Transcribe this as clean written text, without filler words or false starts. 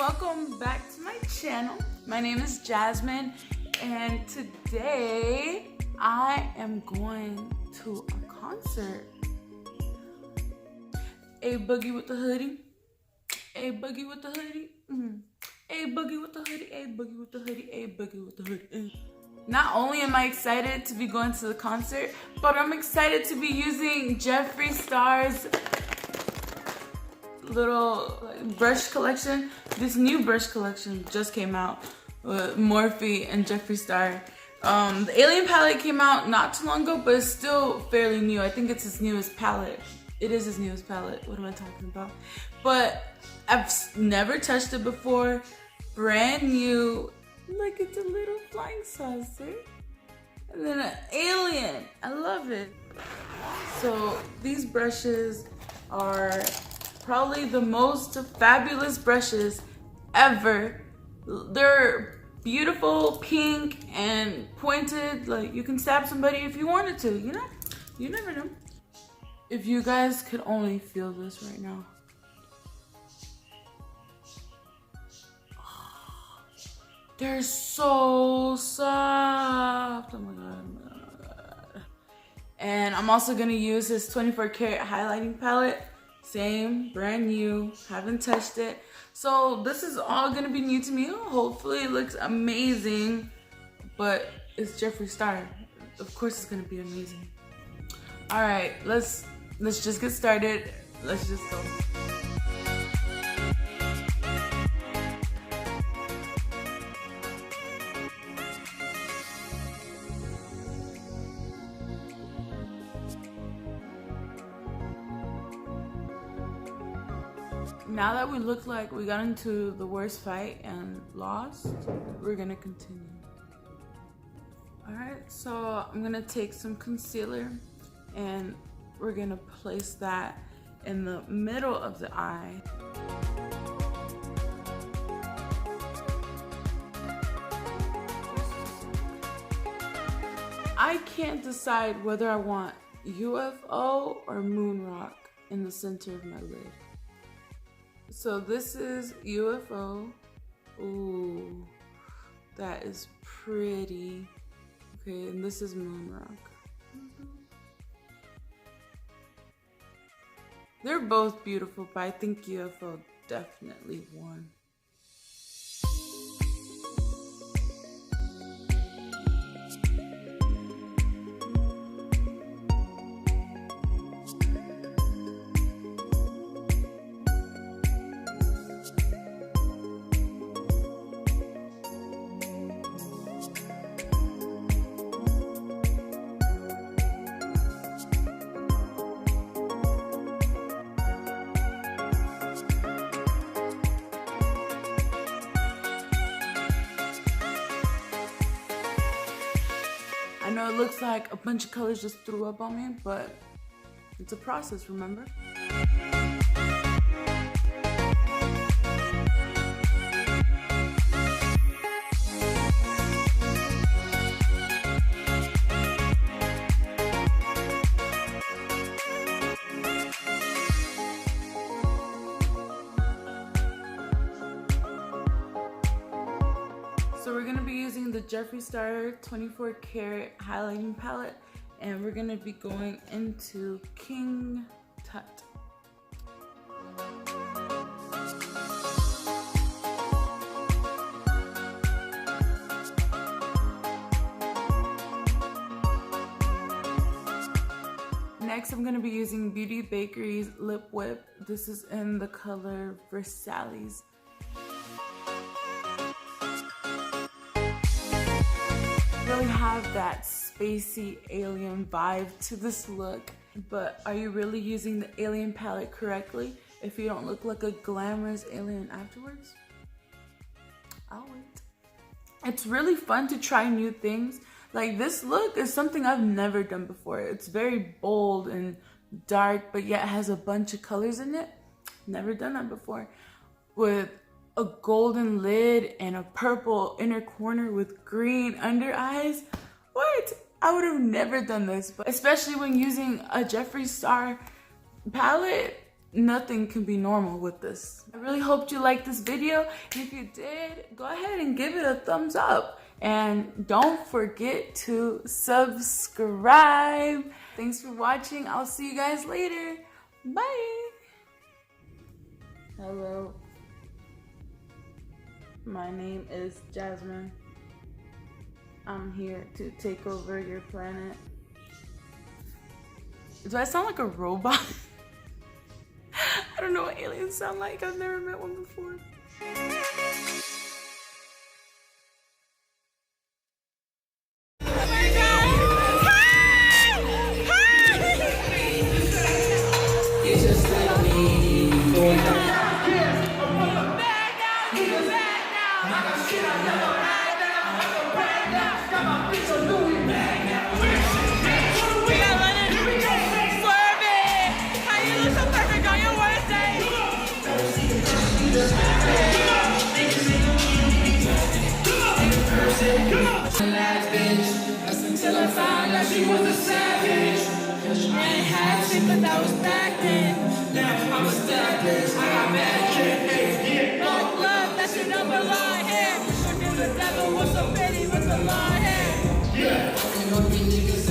Welcome back to my channel. My name is Jasmine, and today I am going to a concert. A boogie with the hoodie, a boogie with the hoodie, a boogie with the hoodie, a boogie with the hoodie, a boogie with the hoodie. Not only am I excited to be going to the concert, but I'm excited to be using Jeffree Star's little brush collection. This new brush collection just came out with Morphe and Jeffree Star. The Alien Palette came out not too long ago, but it's still fairly new. I think it's his newest palette. It is his newest palette. What am I talking about? But I've never touched it before. Brand new. Look, it's a little flying saucer. And then an alien. I love it. So these brushes are probably the most fabulous brushes ever. They're beautiful, pink, and pointed. Like, you can stab somebody if you wanted to, you know? You never know. If you guys could only feel this right now. They're so soft. Oh my god, oh my god. And I'm also gonna use his 24 karat highlighting palette. Same, brand new, haven't touched it. So this is all gonna be new to me. Hopefully it looks amazing, but it's Jeffree Star. Of course it's gonna be amazing. All right, let's just get started. Let's just go. Now that we look like we got into the worst fight and lost, we're gonna continue. All right, so I'm gonna take some concealer and we're gonna place that in the middle of the eye. I can't decide whether I want UFO or moon rock in the center of my lid. So this is UFO. Ooh, that is pretty. Okay, and this is moon rock. They're both beautiful, but I think UFO definitely won. I know it looks like a bunch of colors just threw up on me, but it's a process, remember? So we're gonna be using the Jeffree Star 24 karat highlighting palette, and we're gonna be going into King Tut. Next, I'm gonna be using Beauty Bakery's Lip Whip. This is in the color Versailles. Really have that spacey alien vibe to this look, but are you really using the alien palette correctly if you don't look like a glamorous alien afterwards? I'll wait. It's really fun to try new things. Like, this look is something I've never done before. It's very bold and dark, but yet has a bunch of colors in it. Never done that before. With a golden lid and a purple inner corner with green under eyes. What? I would have never done this, but especially when using a Jeffree Star palette, nothing can be normal with this. I really hoped you liked this video. And if you did, go ahead and give it a thumbs up. And don't forget to subscribe. Thanks for watching. I'll see you guys later. Bye. Hello. My name is Jasmine. I'm here to take over your planet. Do I sound like a robot? I don't know what aliens sound like. I've never met one before. Until I found out she was a savage. I ain't had shit, but I was back then. Now I'm established. I got magic. Love, that shit up a line here. The devil was so pretty with the long hair. Yeah, fucking up me niggas.